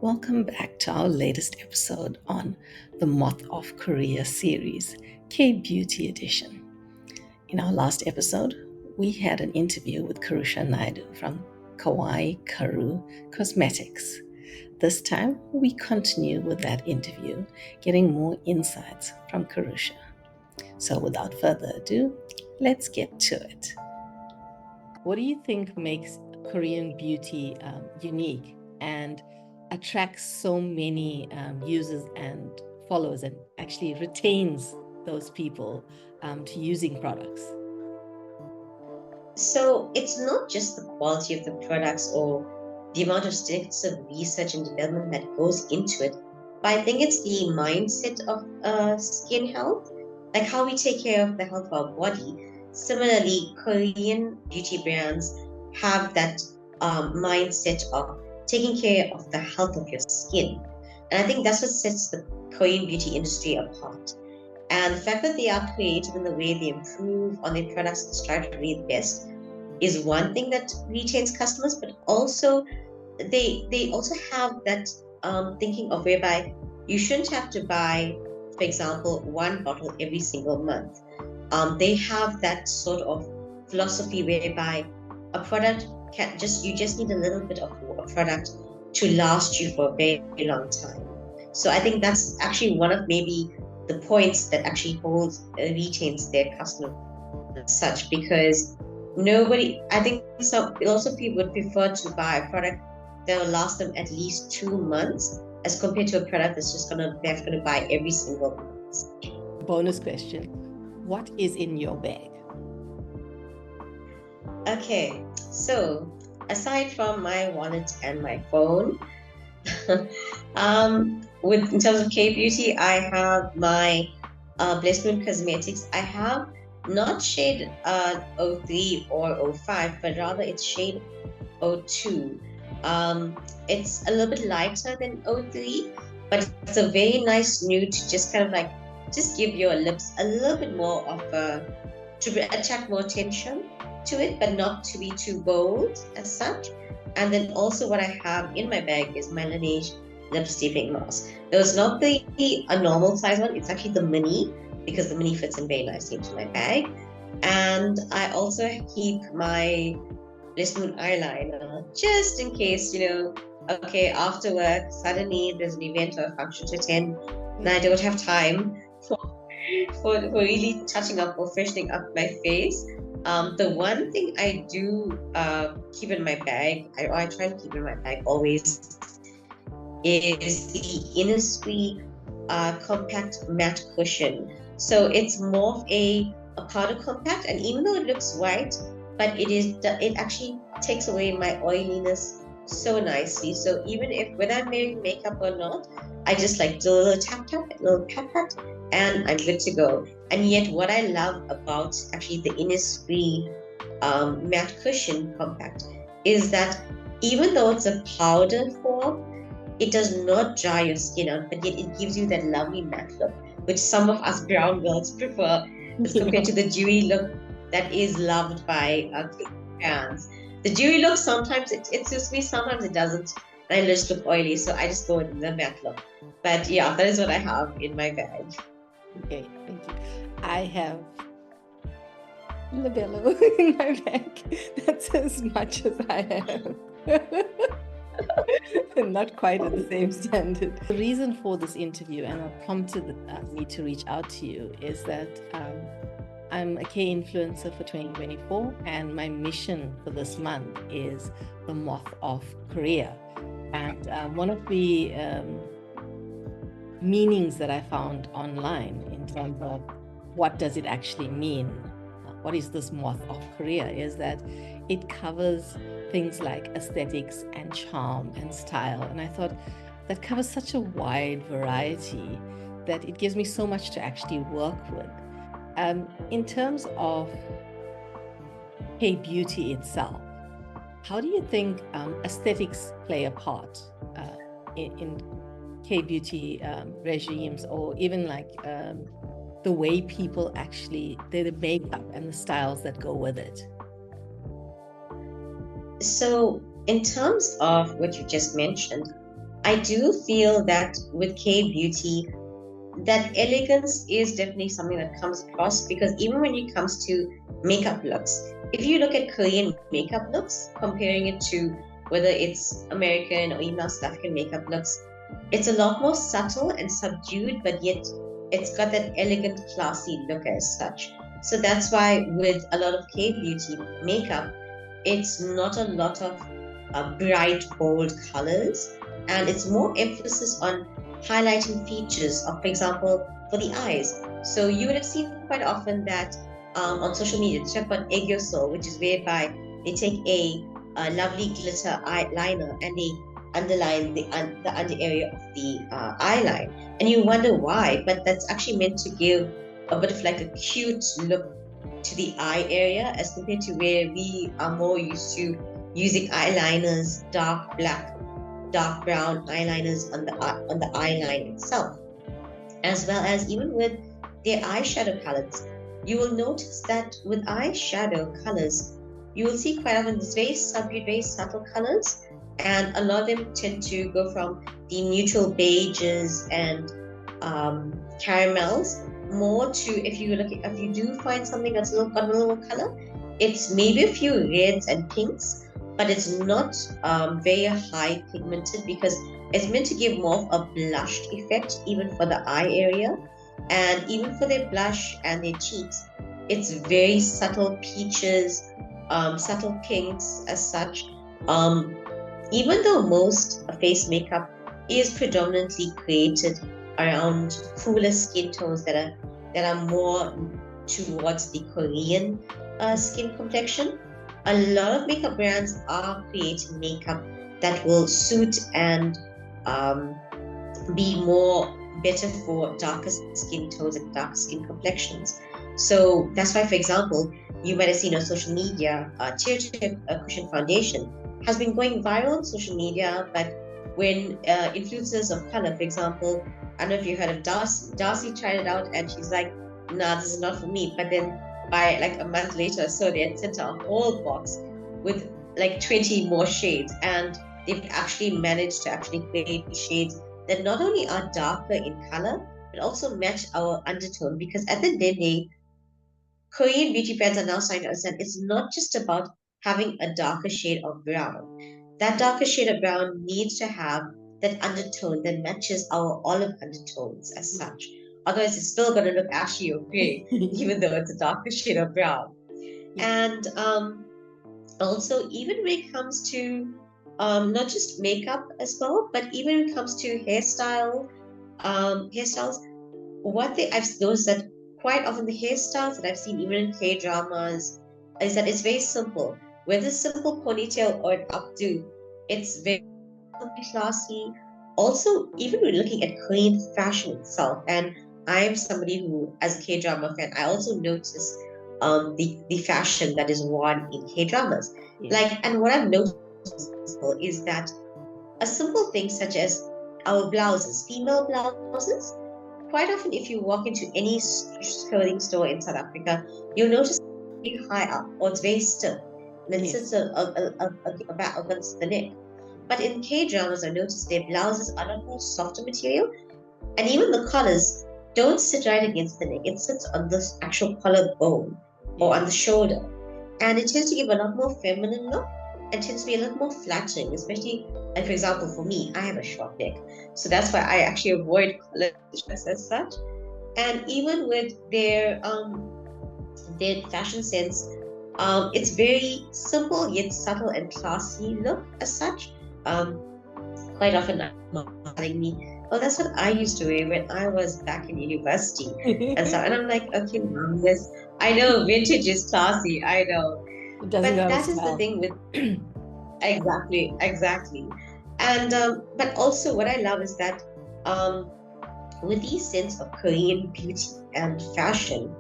Welcome back to our latest episode on the Moth of Korea series, KBeauty edition. In our last episode, we had an interview with Karusha Naidoo from Kawaii Karu Cosmetics. This time, we continue with that interview, getting more insights from Karusha. So without further ado, let's get to it. What do you think makes Korean beauty unique and attracts so many users and followers and actually retains those people to using products? So it's not just the quality of the products or the amount of extensive research and development that goes into it, but I think it's the mindset of skin health, like how we take care of the health of our body. Similarly, Korean beauty brands have that mindset of taking care of the health of your skin. And I think that's what sets the Korean beauty industry apart. And the fact that they are creative in the way they improve on their products and strive to be the best is one thing that retains customers, but also they also have that thinking of whereby you shouldn't have to buy, for example, one bottle every single month. They have that sort of philosophy whereby a product you just need a little bit of a product to last you for a very long time. So I think that's actually one of maybe the points that actually retains their customer as such, because I think lots of people would prefer to buy a product that will last them at least 2 months as compared to a product they're gonna buy every single month. Bonus question: what is in your bag? Okay, so aside from my wallet and my phone, in terms of KBeauty, I have my Blessed Moon Cosmetics. I have not shade 03 or 05, but rather it's shade 02. It's a little bit lighter than 03, but it's a very nice nude to just kind of just give your lips a little bit more of to attract more attention to it, but not to be too bold as such. And then also what I have in my bag is my Laneige lip steeping mask. Though it's not a normal size one, it's actually the mini, because the mini fits in very nicely into my bag. And I also keep my Blessed Moon eyeliner, just in case, okay, after work, suddenly there's an event or a function to attend, and I don't have time for really touching up or freshening up my face. The one thing I do keep in my bag, I try to keep in my bag always, is the Innisfree compact matte cushion. So it's more of a powder compact, and even though it looks white, but it actually takes away my oiliness so nicely. So even whether I'm wearing makeup or not, I just do a little tap, a little pat, and I'm good to go. And yet what I love about actually the Innisfree matte cushion compact is that even though it's a powder form, it does not dry your skin out, but yet it gives you that lovely matte look, which some of us brown girls prefer as compared to the dewy look that is loved by fans. The dewy look, sometimes it suits me, sometimes it doesn't, and I just look oily, so I just go with the matte look. But yeah, that is what I have in my bag. Okay, thank you. I have Labello in my bag. That's as much as I have. Not quite at the same standard. The reason for this interview and what prompted me to reach out to you is that I'm a K-influencer for 2024, and my mission for this month is the Moth of Korea. And one of the meanings that I found online in terms of what does it actually mean, what is this Moth of Korea, is that it covers things like aesthetics and charm and style. And I thought that covers such a wide variety that it gives me so much to actually work with. In terms of KBeauty itself, how do you think aesthetics play a part in KBeauty regimes, or even the way people actually, the makeup and the styles that go with it? So in terms of what you just mentioned, I do feel that with KBeauty, that elegance is definitely something that comes across, because even when it comes to makeup looks, if you look at Korean makeup looks, comparing it to whether it's American or even South African makeup looks, it's a lot more subtle and subdued, but yet it's got that elegant, classy look as such. So that's why with a lot of KBeauty makeup, it's not a lot of bright, bold colors, and it's more emphasis on highlighting features of, for example, for the eyes. So you would have seen quite often that on social media, they talk about egyoso, which is whereby they take a lovely glitter eyeliner and they underline the under area of the eyeline, and you wonder why, but that's actually meant to give a bit of like a cute look to the eye area, as compared to where we are more used to using eyeliners, dark black, dark brown eyeliners on the eyeline itself, as well as even with their eyeshadow colors. You will notice that with eyeshadow colors, you will see quite often these very subdued, very subtle colors, and a lot of them tend to go from the neutral beiges and caramels more to, if you do find something that's got a little color, it's maybe a few reds and pinks, but it's not very high pigmented, because it's meant to give more of a blushed effect even for the eye area, and even for their blush and their cheeks. It's very subtle peaches, subtle pinks as such. Even though most face makeup is predominantly created around cooler skin tones that are more towards the Korean skin complexion, a lot of makeup brands are creating makeup that will suit and be more better for darker skin tones and darker skin complexions. So that's why, for example, you might have seen on social media, Tear Cushion Foundation has been going viral on social media, but when influencers of color, for example, I don't know if you heard of Darcy. Darcy tried it out and she's like, nah, this is not for me. But then by like a month later, so they had sent her a whole box with like 20 more shades, and they've actually managed to actually create shades that not only are darker in color, but also match our undertone. Because at the end of the day, Korean beauty brands are now starting to understand it's not just about having a darker shade of brown. That darker shade of brown needs to have that undertone that matches our olive undertones as such. Otherwise, it's still going to look ashy or gray, even though it's a darker shade of brown. And also, even when it comes to not just makeup as well, but even when it comes to hairstyles, I've noticed that quite often the hairstyles that I've seen even in K-dramas is that it's very simple. Whether simple ponytail or an updo, it's very classy. Also, even when looking at Korean fashion itself, and I'm somebody who, as a K-drama fan, I also notice the fashion that is worn in K-dramas. And what I've noticed is that a simple thing such as our blouses, female blouses, quite often, if you walk into any clothing store in South Africa, you'll notice it's very high up or it's very stiff, and it sits back against the neck. But in K-dramas, I noticed their blouses are a lot more softer material, and even the collars don't sit right against the neck. It sits on this actual collarbone or on the shoulder, and it tends to give a lot more feminine look and tends to be a lot more flattering, especially, like for example, for me, I have a short neck, so that's why I actually avoid collar dress as such. And even with their fashion sense, it's very simple yet subtle and classy look as such. Quite often, telling me, "Oh, that's what I used to wear when I was back in university," and I'm like, "Okay, mom, yes, I know vintage is classy, I know." But that is the thing with exactly. And but also what I love is that with these sense of Korean beauty and fashion,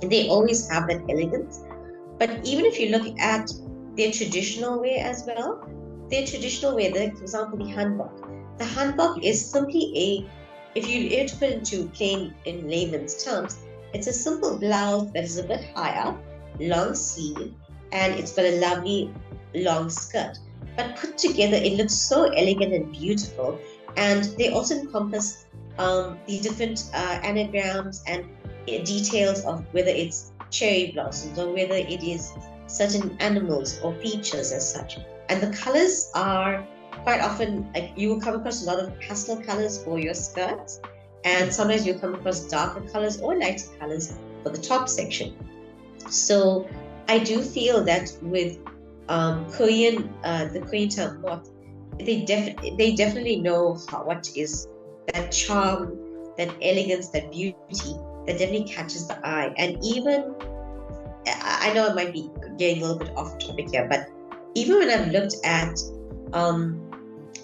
they always have that elegance. But even if you look at their traditional wear as well, for example, the hanbok. The hanbok is simply if you were to put it into plain in layman's terms, it's a simple blouse that is a bit higher, long sleeve, and it's got a lovely long skirt. but put together, it looks so elegant and beautiful. And they also encompass the different anagrams and details of whether it's cherry blossoms or whether it is certain animals or features as such. And the colors are quite often, like, you will come across a lot of pastel colors for your skirts, and sometimes you'll come across darker colors or lighter colors for the top section. So I do feel that with Korean, the Korean term moth, they definitely know what is that charm, that elegance, that beauty that definitely catches the eye. And even, I know I might be getting a little bit off topic here, but even when I've looked at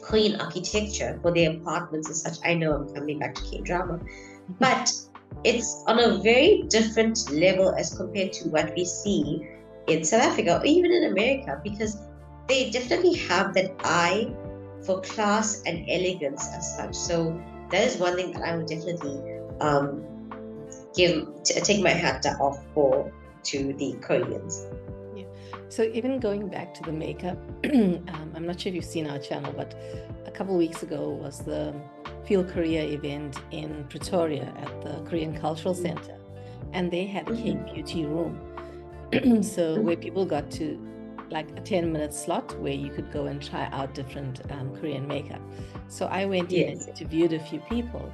Korean architecture for their apartments and such, I know I'm coming back to K-drama, but it's on a very different level as compared to what we see in South Africa or even in America, because they definitely have that eye for class and elegance as such. So that is one thing that I would definitely take my hat off to the Koreans. Yeah. So even going back to the makeup, I'm not sure if you've seen our channel, but a couple of weeks ago was the Feel Korea event in Pretoria at the Korean Cultural Center, and they had a KBeauty room. So where people got to, like, a 10-minute slot where you could go and try out different Korean makeup. So I went in and interviewed a few people,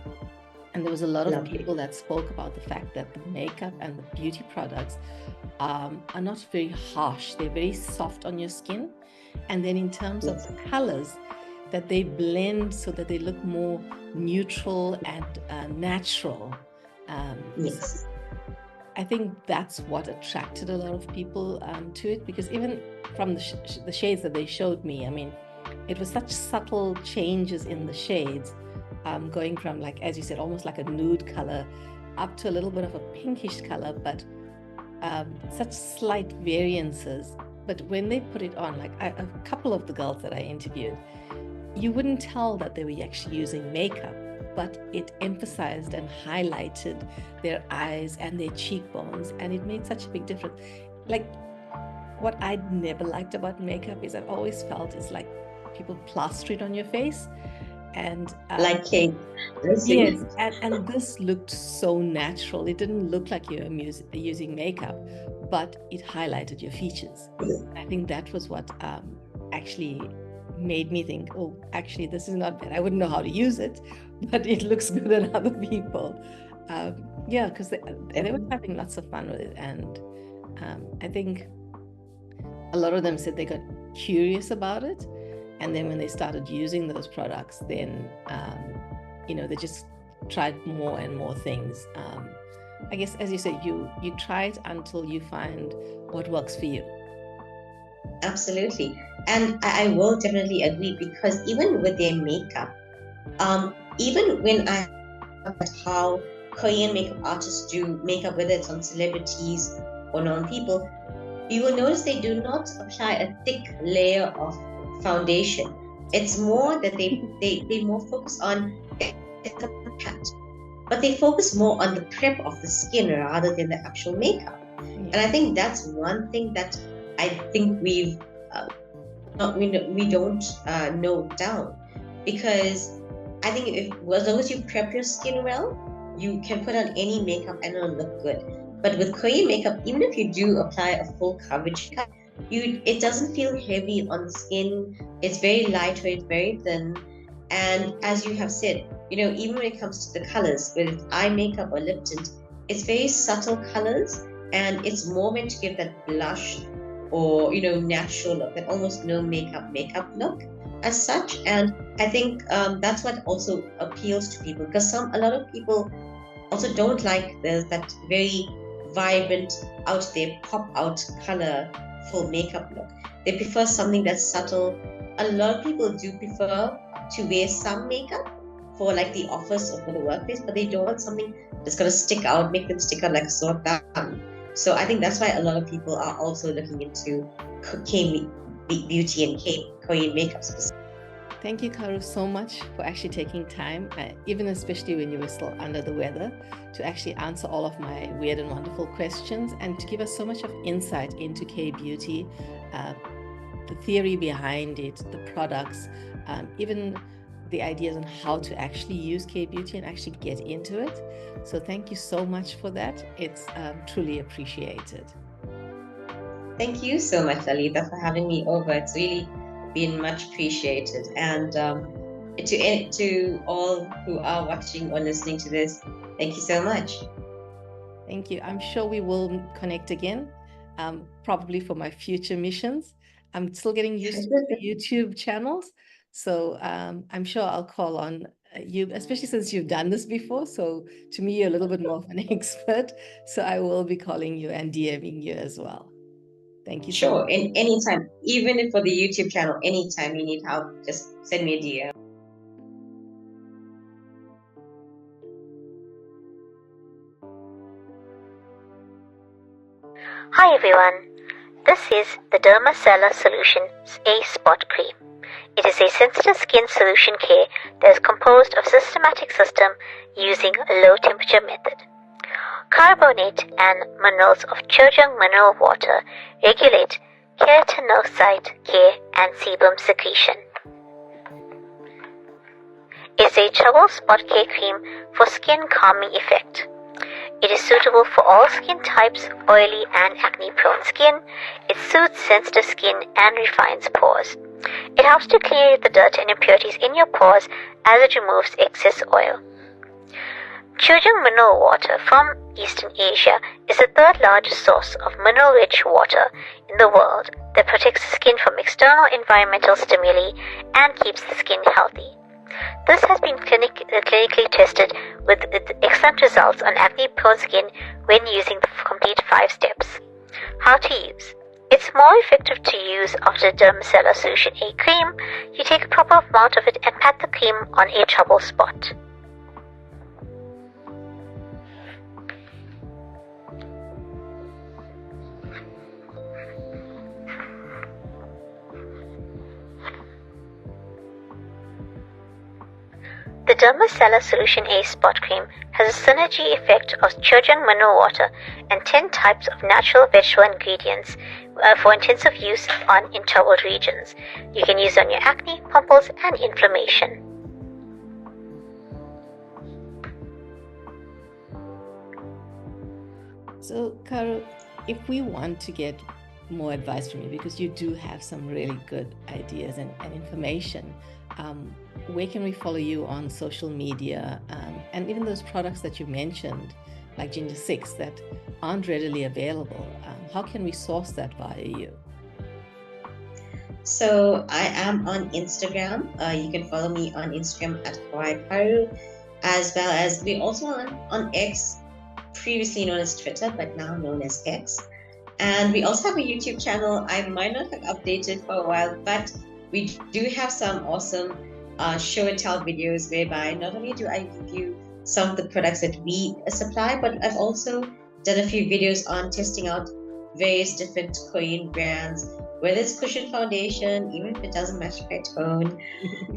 and there was a lot of people that spoke about the fact that the makeup and the beauty products are not very harsh. They're very soft on your skin. And then in terms of the colors, that they blend so that they look more neutral and natural. Yes. I think that's what attracted a lot of people to it, because even from the shades that they showed me, I mean, it was such subtle changes in the shades, going from, like, as you said, almost like a nude color up to a little bit of a pinkish color, but such slight variances. But when they put it on, like a couple of the girls that I interviewed, you wouldn't tell that they were actually using makeup, but it emphasized and highlighted their eyes and their cheekbones, and it made such a big difference. Like, what I'd never liked about makeup is I've always felt it's like people plaster it on your face, and like cake. Yes, and this looked so natural. It didn't look like you were using makeup, but it highlighted your features. I think that was what actually made me think, oh, actually, this is not bad. I wouldn't know how to use it, but it looks good on other people. Yeah, because they were having lots of fun with it. And I think a lot of them said they got curious about it. And then when they started using those products, then, they just tried more and more things. I guess, as you said, you try it until you find what works for you. Absolutely. And I will definitely agree, because even with their makeup, even when I look at how Korean makeup artists do makeup, whether it's on celebrities or non-people, you will notice they do not apply a thick layer of foundation. It's more that they more focus on pat, but they focus more on the prep of the skin rather than the actual makeup. And I think that's one thing that I think we don't note down, because I think as long as you prep your skin well, you can put on any makeup and it'll look good. But with Korean makeup, even if you do apply a full coverage makeup, it doesn't feel heavy on the skin. It's very lightweight, very thin. And as you have said, even when it comes to the colors, whether it's eye makeup or lip tint, it's very subtle colors, and it's more meant to give that blush or natural look, that almost no makeup look as such. And I think that's what also appeals to people, because a lot of people also don't like that very vibrant, out there, pop out color full makeup look. They prefer something that's subtle. A lot of people do prefer to wear some makeup for, like, the office or for the workplace, but they don't want something that's going to stick out, make them stick out like a sore thumb. So I think that's why a lot of people are also looking into K-beauty and Korean makeup specifically. Thank you, Karu, so much for actually taking time, even especially when you were still under the weather, to actually answer all of my weird and wonderful questions, and to give us so much of insight into K-beauty. the theory behind it, the products, even the ideas on how to actually use KBeauty and actually get into it. So thank you so much for that. It's truly appreciated. Thank you so much, Alita, for having me over. It's really been much appreciated. And to all who are watching or listening to this, thank you so much. Thank you. I'm sure we will connect again, probably for my future missions. I'm still getting used to the YouTube channels, so I'm sure I'll call on you, especially since you've done this before. So to me, you're a little bit more of an expert. So I will be calling you and DMing you as well. Thank you so much. Sure, anytime, even if for the YouTube channel, anytime you need help, just send me a DM. Hi everyone, this is the Dermacella Solutions A Spot Cream. It is a sensitive skin solution care that is composed of systematic system using a low temperature method. Carbonate and minerals of Chojang mineral water regulate keratinocyte care and sebum secretion. It is a trouble spot care cream for skin calming effect. It is suitable for all skin types, oily and acne-prone skin. It soothes sensitive skin and refines pores. It helps to clear the dirt and impurities in your pores as it removes excess oil. Chojang mineral water from Eastern Asia is the third largest source of mineral-rich water in the world that protects the skin from external environmental stimuli and keeps the skin healthy. This has been clinically tested with excellent results on acne-prone skin when using the complete 5 steps. How to use. It's more effective to use after Dermacella Solution A cream. You take a proper amount of it and pat the cream on a trouble spot. The Dermacella Solution A Spot Cream has a synergy effect of Chojang mineral water and 10 types of natural vegetable ingredients for intensive use in troubled regions. You can use on your acne, pimples, and inflammation. So, Karu, if we want to get more advice from you, because you do have some really good ideas and information, where can we follow you on social media, and even those products that you mentioned, like Ginger 6, that aren't readily available? How can we source that via you? So I am on Instagram. You can follow me on Instagram at Karu, as well as we're also on X, previously known as Twitter, but now known as X. And we also have a YouTube channel. I might not have updated for a while, but we do have some awesome show and tell videos whereby not only do I review some of the products that we supply, but I've also done a few videos on testing out various different Korean brands, whether it's cushion foundation, even if it doesn't match my tone,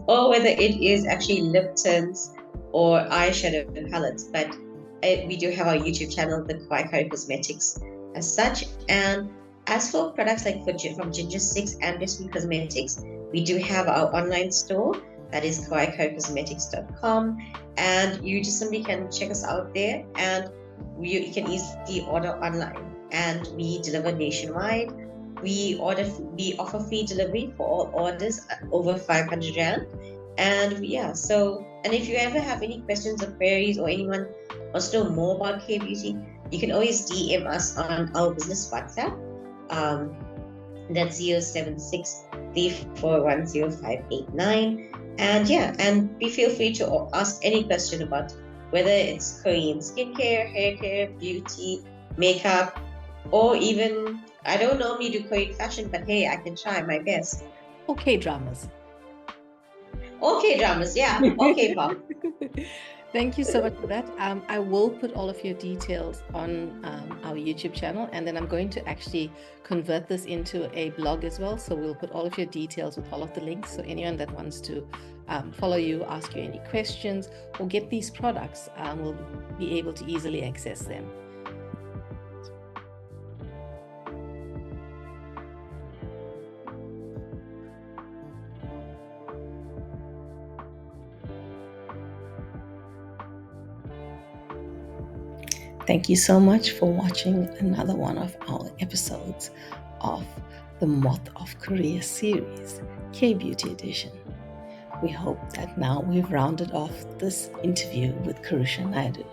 or whether it is actually lip tints or eyeshadow palettes. But we do have our YouTube channel, the Karu Cosmetics, as such. And as for products like from Ginger 6 and Blessed Cosmetics, we do have our online store, that is kawaikarcosmetics.com, and you just simply can check us out there, and you can easily order online, and we deliver nationwide. We offer free delivery for all orders over 500 rand, and and if you ever have any questions or queries, or anyone wants to know more about KBeauty, you can always DM us on our business WhatsApp. That's 07634105589. And feel free to ask any question about whether it's Korean skincare, hair care, beauty, makeup, or even, I don't normally do Korean fashion, but hey, I can try my best. Okay, dramas. Okay, dramas, yeah. Okay, Pop. Thank you so much for that. I will put all of your details on our YouTube channel, and then I'm going to actually convert this into a blog as well. So we'll put all of your details with all of the links. So anyone that wants to follow you, ask you any questions, or get these products will be able to easily access them. Thank you so much for watching another one of our episodes of the Moth of Korea series, KBeauty edition. We hope that now we've rounded off this interview with Karusha Naidoo.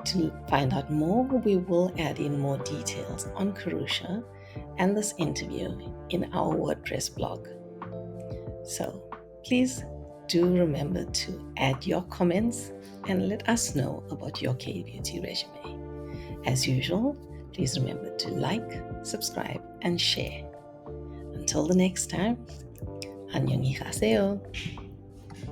To find out more, we will add in more details on Karusha and this interview in our WordPress blog. So please do remember to add your comments and let us know about your KBeauty resume. As usual, please remember to like, subscribe, and share. Until the next time, 안녕히 가세요.